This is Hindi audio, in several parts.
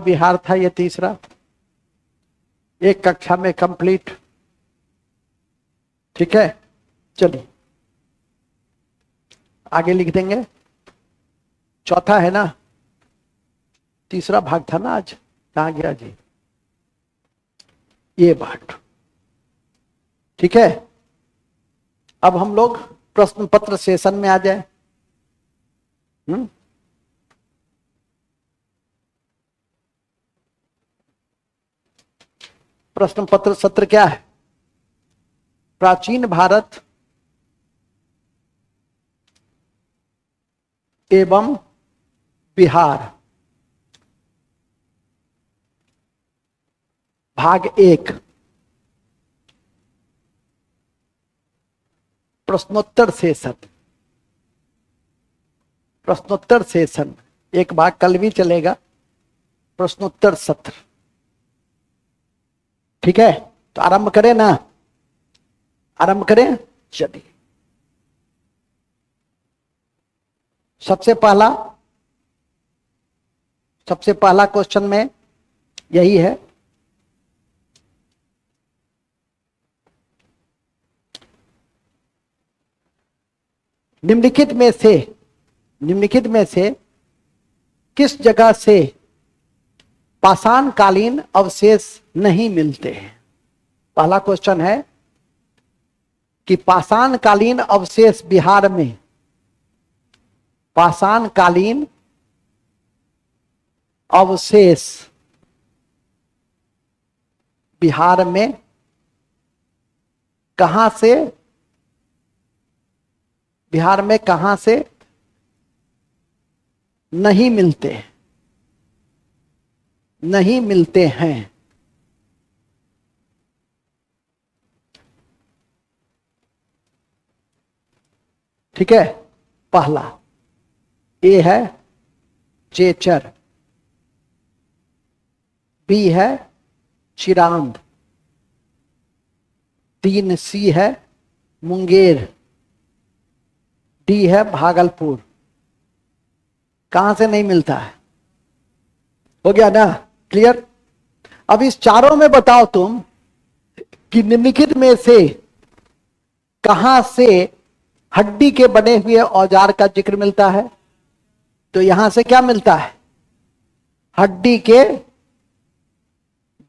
बिहार था, ये तीसरा, एक कक्षा में कंप्लीट। ठीक है, चलिए आगे लिख देंगे। चौथा है ना, तीसरा भाग था ना आज, कहाँ गया जी, ये भाग। ठीक है, अब हम लोग प्रश्न पत्र सेशन में आ जाए। प्रश्न पत्र सत्र क्या है? प्राचीन भारत एवं बिहार, भाग 1, प्रश्नोत्तर सेशन। प्रश्नोत्तर सेशन एक भाग कल भी चलेगा, प्रश्नोत्तर सत्र। ठीक है, तो आरंभ करें ना, आरंभ करें। चलिए, सबसे पहला क्वेश्चन में यही है, निम्नलिखित में से किस जगह से पाषाण कालीन अवशेष नहीं मिलते हैं? पहला क्वेश्चन है कि पाषाण कालीन अवशेष बिहार में, पाषाण कालीन अवशेष बिहार में कहां से, बिहार में कहां से नहीं मिलते, नहीं मिलते हैं? ठीक है, पहला ए है चेचर, बी है चिरांद, 3 सी है मुंगेर, डी है भागलपुर। कहां से नहीं मिलता है? हो गया ना क्लियर? अब इस चारों में बताओ तुम कि निम्नलिखित में से कहां से हड्डी के बने हुए औजार का जिक्र मिलता है? तो यहां से क्या मिलता है? हड्डी के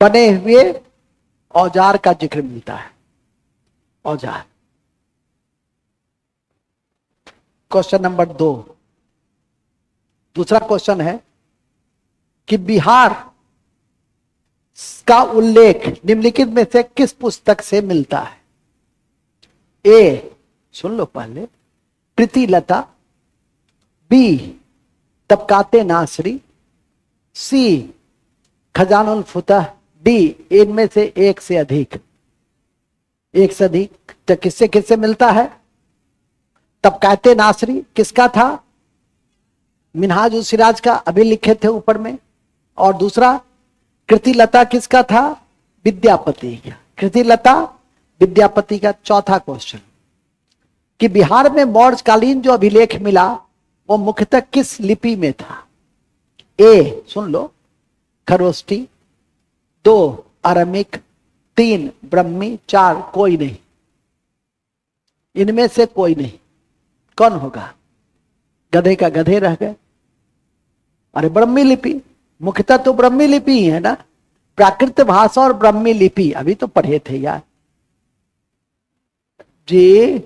बने हुए औजार का जिक्र मिलता है, औजार। क्वेश्चन नंबर 2, दूसरा क्वेश्चन है कि बिहार का उल्लेख निम्नलिखित में से किस पुस्तक से मिलता है? ए, सुन लो पहले, प्रीतिलता, बी तबकाते नासरी, सी खजानुल फुतह, डी इनमें से एक से अधिक। एक से अधिक तो किससे किससे मिलता है? तबकाते नासरी किसका था? मिनहाज उस सिराज का, अभी लिखे थे ऊपर में। और दूसरा कृतिलता किसका था? विद्यापति का। कृतिलता विद्यापति का। चौथा क्वेश्चन कि बिहार में मौर्यकालीन जो अभिलेख मिला वो मुख्यतः किस लिपि में था? ए, सुन लो, खरोष्टी, 2 अरामिक, 3 ब्रह्मी, 4 कोई नहीं। इनमें से कोई नहीं, कौन होगा? गधे का गधे रह गए। अरे ब्रह्मी लिपि, मुख्यतः तो ब्रह्मी लिपि ही है ना, प्राकृत भाषा और ब्रह्मी लिपि, अभी तो पढ़े थे यार जी।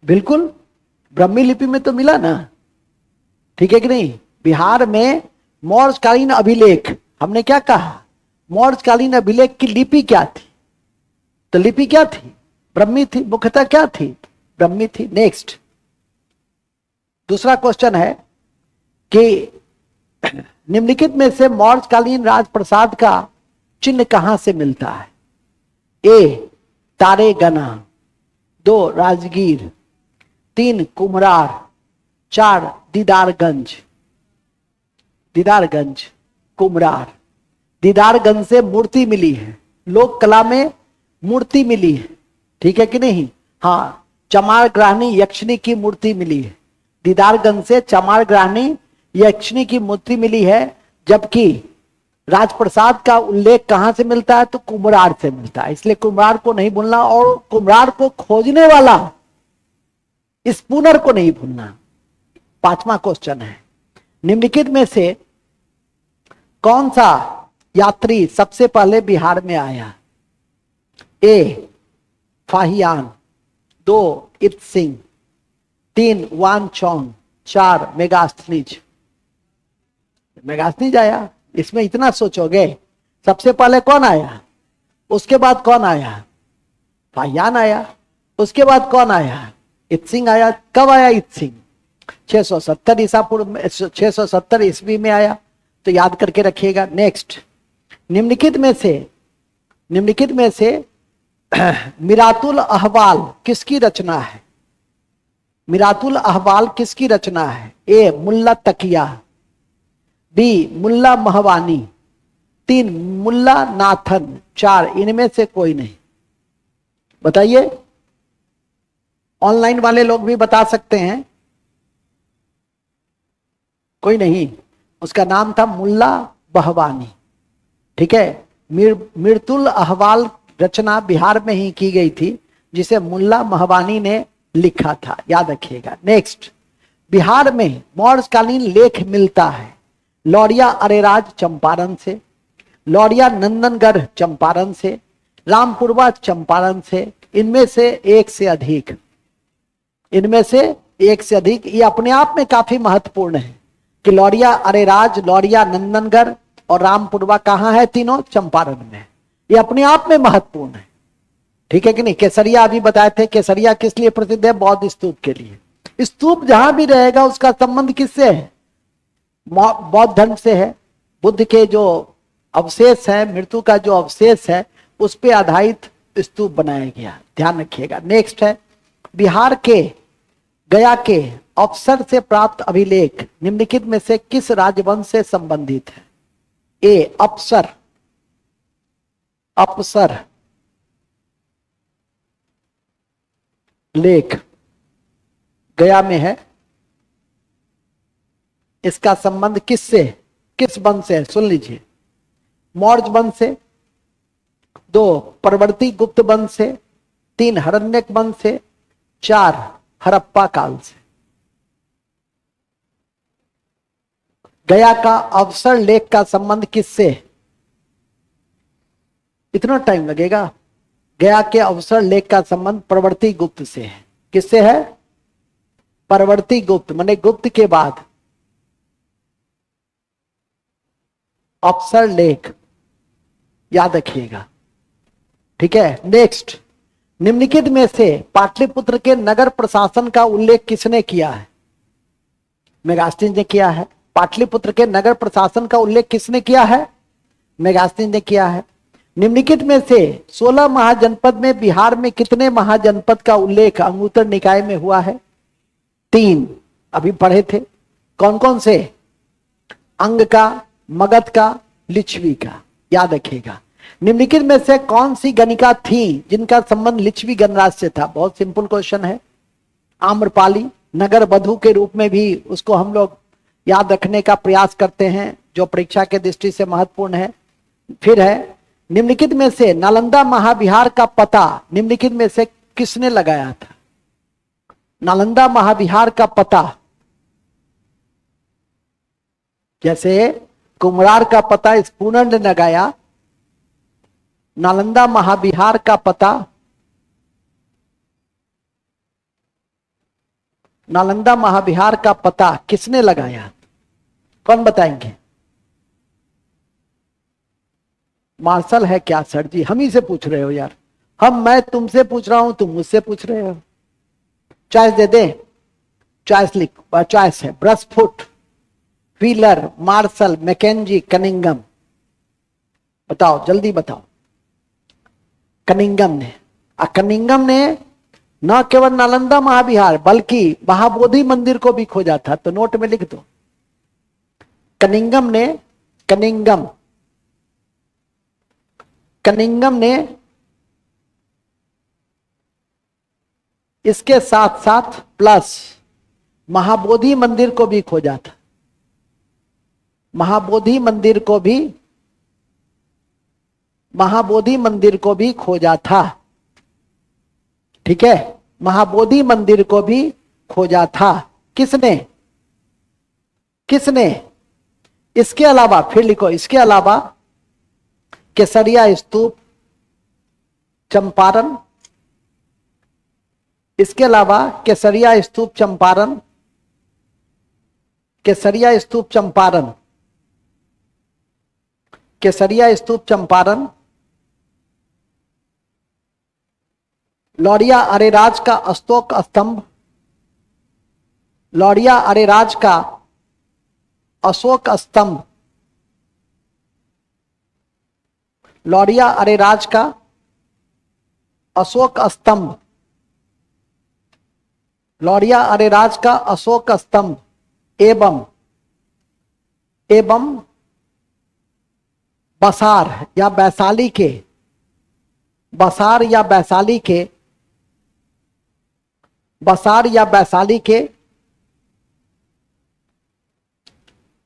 बिल्कुल ब्रह्मी लिपि में तो मिला ना, ठीक है कि नहीं? बिहार में मौर्यकालीन अभिलेख, हमने क्या कहा? मौर्यकालीन अभिलेख की लिपि क्या थी? तो लिपि क्या थी? ब्रह्मी थी, मुख्यतः क्या थी? ब्रह्मी थी। नेक्स्ट, दूसरा क्वेश्चन है कि निम्नलिखित में से मौर्यकालीन राजप्रसाद का चिन्ह कहां से मिलता है? ए तारेगना, 2 राजगीर, 3 कुम्हरार, 4 दीदारगंज। दीदारगंज, कुम्हरार। दीदारगंज से मूर्ति मिली है, लोक कला में मूर्ति मिली है, ठीक है कि नहीं? हाँ, चमार ग्राहनी यक्षिणी की मूर्ति मिली है। दीदारगंज से चमार ग्राहनी यक्षिणी की मूर्ति मिली है, जबकि राजप्रसाद का उल्लेख कहां से मिलता है? तो कुम्हरार से मिलता है। इसलिए कुम्हरार को नहीं भूलना, और कुम्हरार को खोजने वाला स्पूनर को नहीं भूलना। 5वां क्वेश्चन है, निम्नलिखित में से कौन सा यात्री सबसे पहले बिहार में आया? ए फाहियान, 2 इत सिंह, 3 वान चौंग, 4 मेगास्थनीज। मेगास्थनीज आया। इसमें इतना सोचोगे, सबसे पहले कौन आया, उसके बाद कौन आया? फाहियान आया। उसके बाद कौन आया? इत सिंह आया। कब आया इत सिंह? 670 ईसा पूर्व में, 670 ईस्वी में आया। तो याद करके रखिएगा। नेक्स्ट, निम्नलिखित में से मिरातुल अहवाल किसकी रचना है? मिरातुल अहवाल किसकी रचना है? ए मुल्ला तकिया, बी मुल्ला महवानी, 3 मुल्ला नाथन, 4 इनमें से कोई नहीं। बताइए। ऑनलाइन वाले लोग भी बता सकते हैं। कोई नहीं। उसका नाम था मुल्ला बहवानी। ठीक है। मिर्तुल अहवाल रचना बिहार में ही की गई थी, जिसे मुल्ला महवानी ने लिखा था। याद रखिएगा। नेक्स्ट, बिहार में मौर्यकालीन लेख मिलता है लौरिया अरेराज चंपारण से, लौरिया नंदनगढ़ चंपारण से, रामपुरवा चंपारण से। इनमें से एक से अधिक, ये अपने आप में काफी महत्वपूर्ण है कि लौरिया अरेराज, लौरिया नंदनगढ़ और रामपुरवा कहां है? तीनों चंपारण में। ये अपने आप में महत्वपूर्ण है। ठीक है कि नहीं? केसरिया अभी बताए थे। केसरिया किस लिए प्रसिद्ध है? बौद्ध स्तूप के लिए। स्तूप जहां भी रहेगा उसका संबंध किससे है? बौद्ध धर्म से है। बुद्ध के जो अवशेष है, मृत्यु का जो अवशेष है, उस पर आधारित स्तूप बनाया गया। ध्यान रखिएगा। नेक्स्ट है, बिहार के गया के अफसर से प्राप्त अभिलेख निम्नलिखित में से किस राजवंश से संबंधित है? ए अफसर लेख गया में है। इसका संबंध किससे, किस वंश से है? सुन लीजिए। मौर्य वंश से, 2 परवर्ती गुप्त वंश से, 3 हरण्यक वंश से, 4 हड़प्पा काल से। गया का अवसर लेख का संबंध किससे? इतना टाइम लगेगा। गया के अवसर लेख का संबंध परवर्ती गुप्त से है। किससे है? परवर्ती गुप्त, माने गुप्त के बाद अवसर लेख। याद रखिएगा। ठीक है। नेक्स्ट, निम्नलिखित में से पाटलिपुत्र के नगर प्रशासन का उल्लेख किसने किया है? मेगास्थनीज ने किया है। पाटलिपुत्र के नगर प्रशासन का उल्लेख किसने किया है? मेगास्थनीज ने किया है। निम्नलिखित में से 16 महाजनपद में बिहार में कितने महाजनपद का उल्लेख अंगुत्तर निकाय में हुआ है? 3 अभी पढ़े थे। कौन कौन से? अंग का, मगध का, लिच्छवी का। याद रखिएगा। निम्नलिखित में से कौन सी गणिका थी जिनका संबंध लिच्छवी गणराज्य से था? बहुत सिंपल क्वेश्चन है। आम्रपाली, नगर वधु के रूप में भी उसको हम लोग याद रखने का प्रयास करते हैं, जो परीक्षा के दृष्टि से महत्वपूर्ण है। फिर है, निम्नलिखित में से नालंदा महाविहार का पता निम्नलिखित में से किसने लगाया था? नालंदा महाविहार का पता, जैसे कुम्हरार का पता स्पूनर ने लगाया, नालंदा महाविहार का पता, नालंदा महाविहार का पता किसने लगाया? कौन बताएंगे? मार्शल है क्या सर जी? हम ही से पूछ रहे हो यार। मैं तुमसे पूछ रहा हूं, तुम मुझसे पूछ रहे हो। चॉइस दे दे। चॉइस लिख। चॉइस है ब्रसफुट, व्हीलर, मार्शल, मैकेंजी, कनिंगम। बताओ, जल्दी बताओ। कनिंगम ने। कनिंगम ने न केवल नालंदा महाविहार बल्कि महाबोधि मंदिर को भी खोजा था। तो नोट में लिख दो। कनिंगम ने इसके साथ साथ प्लस महाबोधि मंदिर को भी खोजा था। महाबोधि मंदिर को भी खोजा था। ठीक है, महाबोधि मंदिर को भी खोजा था। किसने? इसके अलावा फिर लिखो, इसके अलावा केसरिया स्तूप चंपारण, इसके अलावा केसरिया स्तूप चंपारण, केसरिया स्तूप चंपारण, लौरिया अरेराज का अशोक स्तंभ, लौरिया अरेराज का अशोक स्तंभ, लौरिया अरेराज का अशोक स्तंभ, लौरिया अरेराज का अशोक स्तंभ एवं बसार या वैशाली के, बसार या वैशाली के, बसार या वैशाली के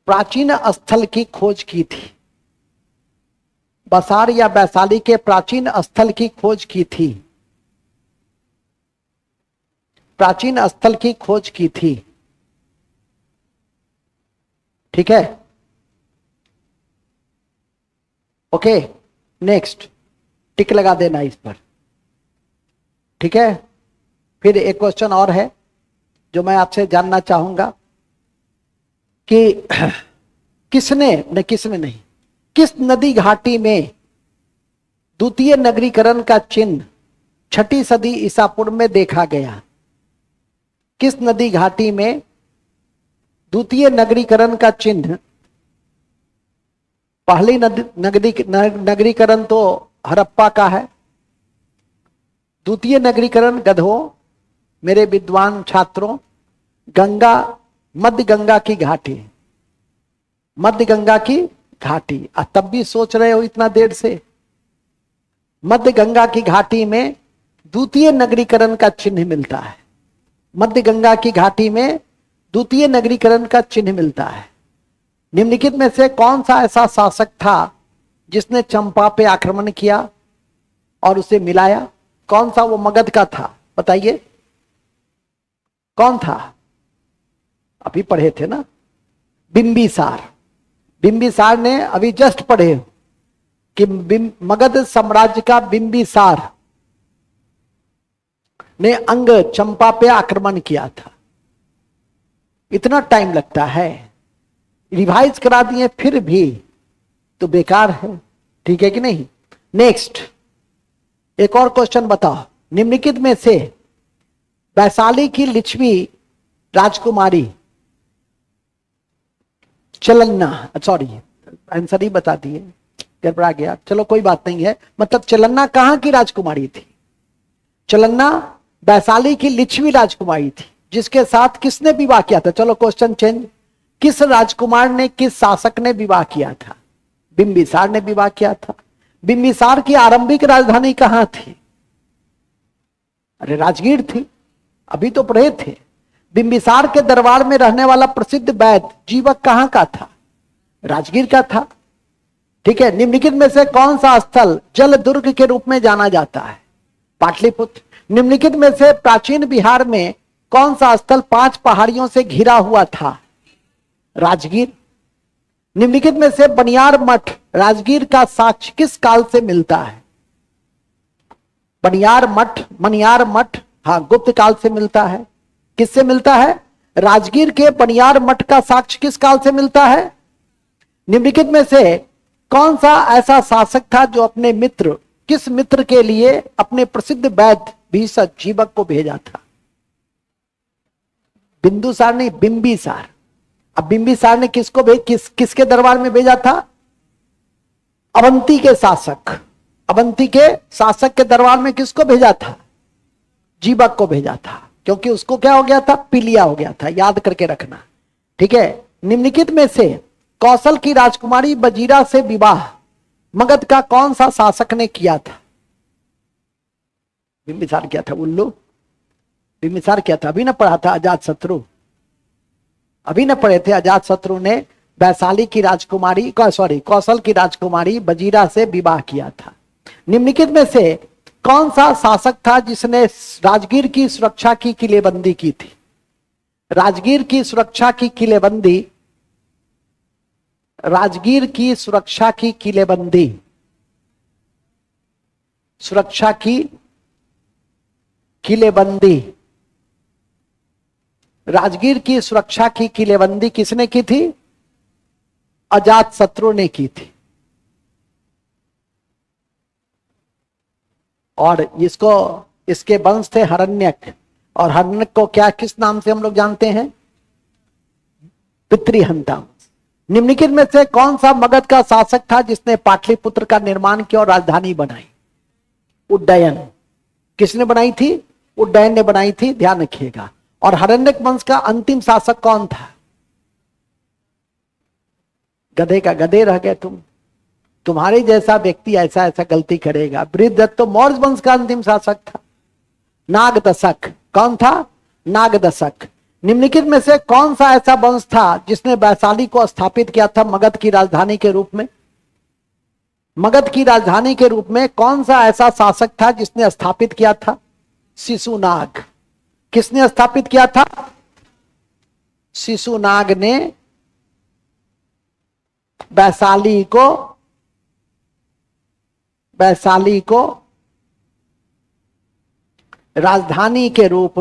प्राचीन स्थल की खोज की थी। बसार या वैशाली के प्राचीन स्थल की खोज की थी, प्राचीन स्थल की खोज की थी। ठीक है, ओके, नेक्स्ट टिक लगा देना इस पर। ठीक है, फिर एक क्वेश्चन और है जो मैं आपसे जानना चाहूंगा कि किस नदी घाटी में द्वितीय नगरीकरण का चिन्ह 6ठी सदी ईसा पूर्व में देखा गया? किस नदी घाटी में द्वितीय नगरीकरण का चिन्ह? पहली नगरीकरण तो हड़प्पा का है, द्वितीय नगरीकरण गधों, मेरे विद्वान छात्रों, गंगा, मध्य गंगा की घाटी, मध्य गंगा की घाटी। तब भी सोच रहे हो इतना देर से? मध्य गंगा की घाटी में द्वितीय नगरीकरण का चिन्ह मिलता है, मध्य गंगा की घाटी में द्वितीय नगरीकरण का चिन्ह मिलता है। निम्नलिखित में से कौन सा ऐसा शासक था जिसने चंपा पे आक्रमण किया और उसे मिलाया? कौन सा वो मगध का था? बताइए कौन था? अभी पढ़े थे ना, बिंबिसार। बिंबिसार ने अभी जस्ट पढ़े कि मगध साम्राज्य का बिंबिसार ने अंग चंपा पे आक्रमण किया था। इतना टाइम लगता है, रिवाइज करा दिए फिर भी तो बेकार है। ठीक है कि नहीं? नेक्स्ट एक और क्वेश्चन बताओ, निम्नलिखित में से वैशाली की लिच्छवी राजकुमारी चलन्ना, सॉरी आंसर ही बता दिए, गड़बड़ा गया, चलो कोई बात नहीं है। मतलब चलन्ना कहां की राजकुमारी थी? चलन्ना वैशाली की लिच्छवी राजकुमारी थी, जिसके साथ किसने विवाह किया था? चलो क्वेश्चन चेंज, किस राजकुमार ने, किस शासक ने विवाह किया था? बिंबिसार ने विवाह किया था। बिंबिसार की आरंभिक राजधानी कहां थी? अरे राजगीर थी, अभी तो पढ़े थे। बिंबिसार के दरबार में रहने वाला प्रसिद्ध वैद्य जीवक कहां का था? राजगीर का था। ठीक है, निम्नलिखित में से कौन सा स्थल जल दुर्ग के रूप में जाना जाता है? पाटलिपुत्र। निम्नलिखित में से प्राचीन बिहार में कौन सा स्थल 5 पहाड़ियों से घिरा हुआ था? राजगीर। निम्नलिखित में से बनियार मठ राजगीर का साक्ष्य किस काल से मिलता है? बनियार मठ हाँ गुप्त काल से मिलता है। किससे मिलता है? राजगीर के बनियार मठ का साक्ष्य किस काल से मिलता है? निम्नलिखित में से कौन सा ऐसा शासक था जो अपने मित्र, किस मित्र के लिए अपने प्रसिद्ध वैद्य भीषण जीवक को भेजा था? बिंदुसार नहीं, बिंबिसार। अब बिंबिसार ने किसको किसके दरबार में भेजा था? अवंती के शासक, अवंती के शासक के दरबार में किसको भेजा था? जीवक को भेजा था, क्योंकि उसको क्या हो गया था? पीलिया हो गया था, याद करके रखना। ठीक है, निम्नलिखित में से कौशल की राजकुमारी बजीरा से विवाह मगध का कौन सा शासक ने किया था? बिंबिसार किया था। उल्लू, बिंबिसार किया था। अभी ना पढ़ा था अजात शत्रु, अभी ना पढ़े थे, अजात शत्रु ने वैशाली की राजकुमारी कौशल की राजकुमारी बजीरा से विवाह किया था। निम्नलिखित में से कौन सा शासक था जिसने राजगीर की सुरक्षा की किलेबंदी की थी? राजगीर की सुरक्षा की किलेबंदी, राजगीर की सुरक्षा की किलेबंदी, सुरक्षा की किलेबंदी, राजगीर की सुरक्षा की किलेबंदी किसने की थी? अजात शत्रु ने की थी। और इसको, इसके वंश थे हरण्यक, और हरण्यक को क्या किस नाम से हम लोग जानते हैं? पितृहंता। निम्नलिखित में से कौन सा मगध का शासक था जिसने पाटलिपुत्र का निर्माण किया और राजधानी बनाई? उड्डयन। किसने बनाई थी? उड्डयन ने बनाई थी, ध्यान रखिएगा। और हरण्यक वंश का अंतिम शासक कौन था? गधे का गधे रह गए तुम। तुम्हारे जैसा व्यक्ति ऐसा ऐसा गलती करेगा। बृहदत्त तो मौर्य वंश का अंतिम शासक था। नागदशक। कौन था? नागदशक। निम्नलिखित में से कौन सा ऐसा वंश था जिसने वैशाली को स्थापित किया था मगध की राजधानी के रूप में? मगध की राजधानी के रूप में कौन सा ऐसा शासक था जिसने स्थापित किया था? शिशुनाग। किसने स्थापित किया था? शिशुनाग ने वैशाली को राजधानी के रूप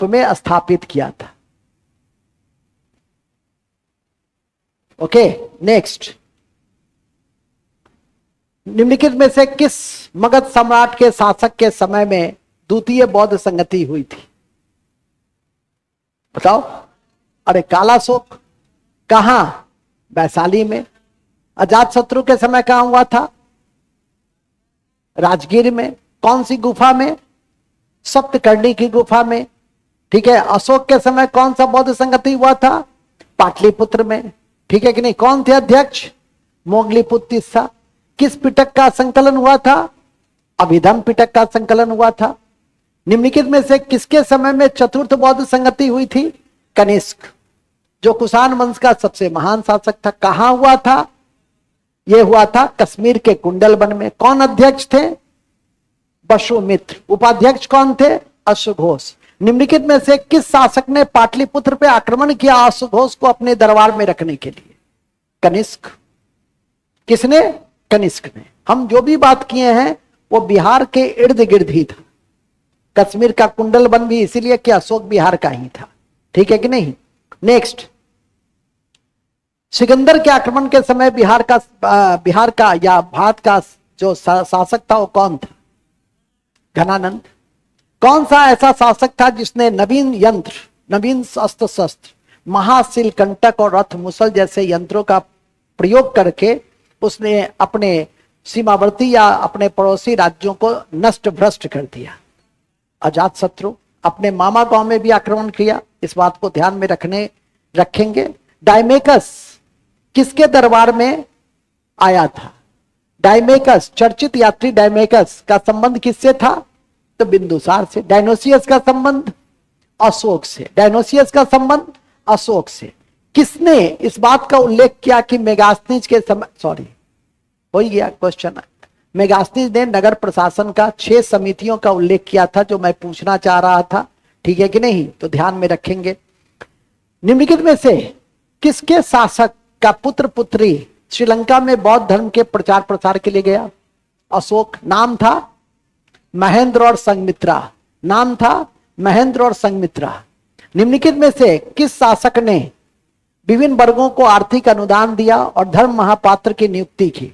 में स्थापित किया था। Okay, next. निम्नलिखित में से किस मगध सम्राट के शासक के समय में द्वितीय बौद्ध संगति हुई थी? बताओ। अरे कालाशोक। कहां? वैशाली में। अजात शत्रु के समय कहां हुआ था? राजगीर में। कौन सी गुफा में? सप्तकर्णी की गुफा में। ठीक है। अशोक के समय कौन सा बौद्ध संगति हुआ था? पाटलिपुत्र में। ठीक है कि नहीं? कौन थे अध्यक्ष? मोगलीपुत्र तीसरा। किस पिटक का संकलन हुआ था? अभिधम पिटक का संकलन हुआ था। निम्नलिखित में से किसके समय में चतुर्थ बौद्ध संगति हुई थी? कनिष्क, जो कुषाण वंश का सबसे महान शासक था। कहां हुआ था? यह हुआ था कश्मीर के कुंडलवन में। कौन अध्यक्ष थे? वसुमित्र। उपाध्यक्ष कौन थे? अश्वघोष। निम्नलिखित में से किस शासक ने पाटलिपुत्र पे आक्रमण किया अश्वघोष को अपने दरबार में रखने के लिए? कनिष्क। किसने? कनिष्क ने। हम जो भी बात किए हैं वो बिहार के इर्द गिर्द ही था। कश्मीर का कुंडलवन भी इसीलिए कि अशोक बिहार का ही था। ठीक है कि नहीं? नेक्स्ट। सिकंदर के आक्रमण के समय बिहार का या भारत का जो शासक था वो कौन था? घनानंद। कौन सा ऐसा शासक था जिसने नवीन यंत्र, नवीन अस्त्र शस्त्र, महाशिल कंटक और रथ मुसल जैसे यंत्रों का प्रयोग करके उसने अपने सीमावर्ती या अपने पड़ोसी राज्यों को नष्ट भ्रष्ट कर दिया? अजात शत्रु। अपने मामा गांव में भी आक्रमण किया, इस बात को ध्यान में रखेंगे। डायमेकस किसके दरबार में आया था? डायमेकस, चर्चित यात्री डायमेकस का संबंध किससे था? तो बिंदुसार से। डायनोसियस का संबंध अशोक से। डायनोसियस का संबंध अशोक से। किसने इस बात का उल्लेख किया कि मेगास्थनीज के समय, हो गया क्वेश्चन। मेगास्थनीज ने नगर प्रशासन का 6 समितियों का उल्लेख किया था, जो मैं पूछना चाह रहा था। ठीक है कि नहीं? तो ध्यान में रखेंगे। निम्नलिखित में से किसके शासक का पुत्र पुत्री श्रीलंका में बौद्ध धर्म के प्रचार प्रसार के लिए गया? अशोक। नाम था महेंद्र और संघमित्रा। नाम था महेंद्र और संघमित्रा। निम्नलिखित में से किस शासक ने विभिन्न वर्गों को आर्थिक अनुदान दिया और धर्म महापात्र की नियुक्ति की?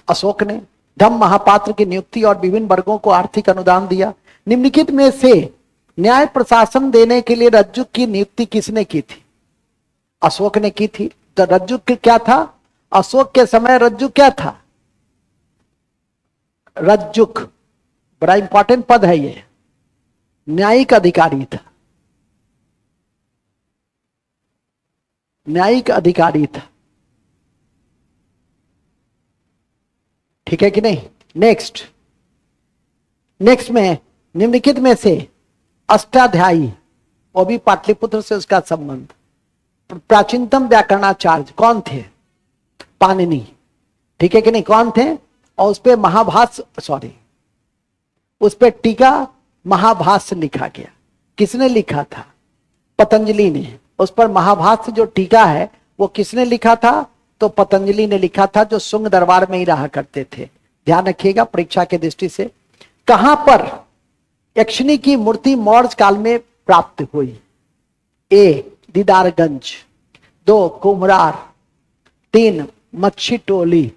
अशोक ने धर्म महापात्र की नियुक्ति और विभिन्न वर्गों को आर्थिक अनुदान दिया। निम्नलिखित में से न्याय प्रशासन देने के लिए रज्जुक की नियुक्ति किसने की थी? अशोक ने की थी। तो रज्जुक क्या था? अशोक के समय रज्जुक क्या था? रज्जुक बड़ा इंपॉर्टेंट पद है, ये न्यायिक अधिकारी था। न्यायिक अधिकारी था। ठीक है कि नहीं? नेक्स्ट में निम्नलिखित में से अष्टाध्यायी, वो भी पाटलिपुत्र से उसका संबंध। प्राचीनतम व्याकरणाचार्य कौन थे? पाणिनि, ठीक है कि नहीं, कौन थे? और उस पे महाभाष्य, सॉरी, उस पे टीका महाभाष्य लिखा गया। किसने लिखा था? पतंजलि ने। उस पर महाभाष्य जो टीका है वो किसने लिखा था? तो पतंजलि ने लिखा था, जो शुंग दरबार में ही रहा करते थे। ध्यान रखिएगा परीक्षा के दृष्टि से। कहां पर यक्षिणी की मूर्ति मौर्य काल में प्राप्त हुई? ए, दीदारगंज, 2, कुम्हरार, 3, मच्छी टोली,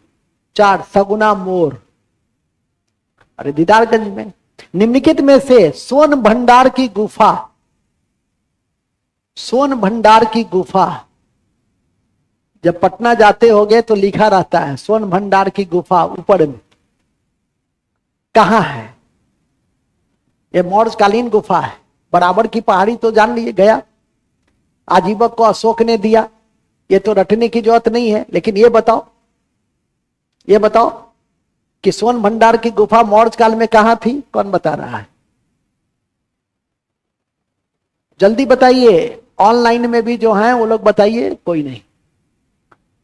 4, सगुना मोर। अरे दीदारगंज में। निम्नलिखित में से सोन भंडार की गुफा, सोन भंडार की गुफा, जब पटना जाते होगे तो लिखा रहता है सोन भंडार की गुफा ऊपर में, कहां है? ये मौर्यकालीन गुफा है। बराबर की पहाड़ी तो जान लिए गया, आजीवक को अशोक ने दिया, ये तो रटने की जरूरत नहीं है। लेकिन ये बताओ, ये बताओ कि सोन भंडार की गुफा मौर्य काल में कहां थी? कौन बता रहा है? जल्दी बताइए। ऑनलाइन में भी जो हैं वो लोग बताइए। कोई नहीं।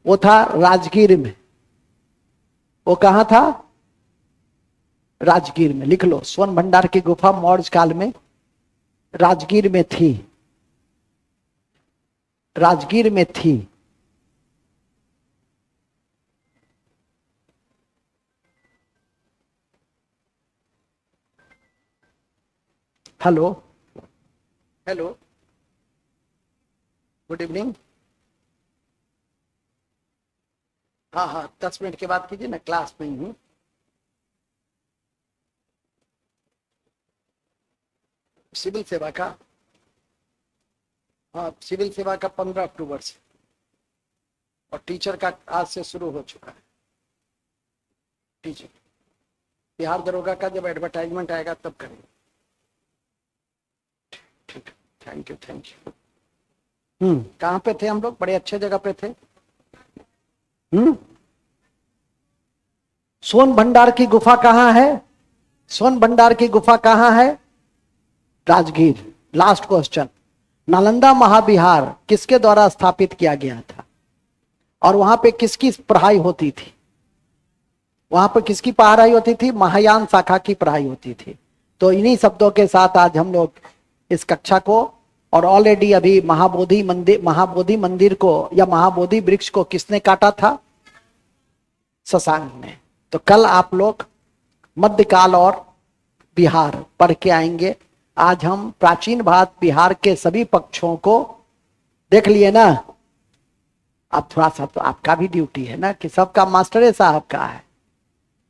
वो था राजगीर में। वो कहां था? राजगीर में। लिख लो, सोन भंडार की गुफा मौर्य काल में राजगीर में थी, राजगीर में थी। Hello, hello, good evening. हाँ हाँ, 10 मिनट के बाद कीजिए ना, क्लास में ही हूँ। सिविल सेवा का, हाँ सिविल सेवा का 15 अक्टूबर से, और टीचर का आज से शुरू हो चुका है। टीचर बिहार दरोगा का जब एडवर्टाइजमेंट आएगा तब करेंगे। ठीक, थैंक यू, थैंक यू। कहाँ पे थे हम लोग? बड़े अच्छे जगह पे थे। सोन भंडार की गुफा कहाँ है? सोन भंडार की गुफा कहाँ है? राजगीर। Last question. नालंदा महाविहार किसके द्वारा स्थापित किया गया था? और वहां पे किसकी पढ़ाई होती थी? वहां पर किसकी पढ़ाई होती थी? महायान शाखा की पढ़ाई होती थी। तो इन्हीं शब्दों के साथ आज हम लोग इस कक्षा को, और ऑलरेडी अभी महाबोधि मंदिर को या महाबोधि वृक्ष को किसने काटा था? शशांक ने। तो कल आप लोग मध्यकाल और बिहार पढ़ के आएंगे। आज हम प्राचीन भारत बिहार के सभी पक्षों को देख लिए ना। अब थोड़ा सा तो आपका भी ड्यूटी है ना, कि सबका मास्टर साहब का है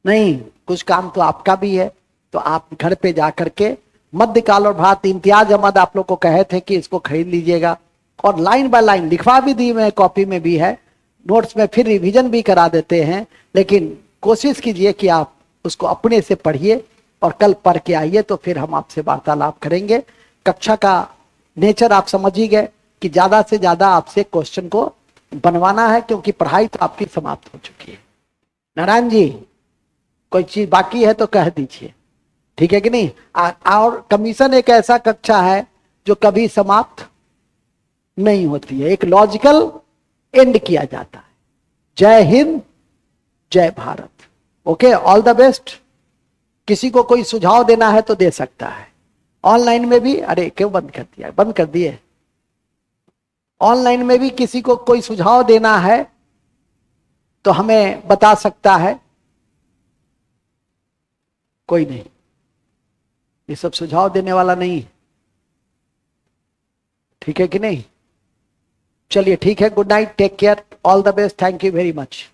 नहीं, कुछ काम तो आपका भी है। तो आप घर पे जाकर के मध्यकाल और भारत इम्तियाज अहमद आप लोग को कहे थे कि इसको खरीद लीजिएगा, और लाइन बाय लाइन लिखवा भी दी, मैं कॉपी में भी है, नोट्स में फिर रिवीजन भी करा देते हैं। लेकिन कोशिश कीजिए कि आप उसको अपने से पढ़िए और कल पढ़ के आइए, तो फिर हम आपसे वार्तालाप करेंगे। कक्षा का नेचर आप समझ ही गए कि ज्यादा से ज्यादा आपसे क्वेश्चन को बनवाना है, क्योंकि पढ़ाई तो आपकी समाप्त हो चुकी है। नारायण जी, कोई चीज बाकी है तो कह दीजिए, ठीक है कि नहीं? और कमीशन एक ऐसा कक्षा है जो कभी समाप्त नहीं होती है, एक लॉजिकल एंड किया जाता है। जय हिंद, जय Bharat. Okay, all the best. किसी को कोई सुझाव देना है तो दे सकता है। ऑनलाइन में भी, अरे क्यों बंद कर दिया? बंद कर दिए। ऑनलाइन में भी किसी को कोई सुझाव देना है तो हमें बता सकता है। कोई नहीं, ये सब सुझाव देने वाला नहीं, ठीक है कि नहीं? चलिए ठीक है, good night, take care, all the best, thank you very much.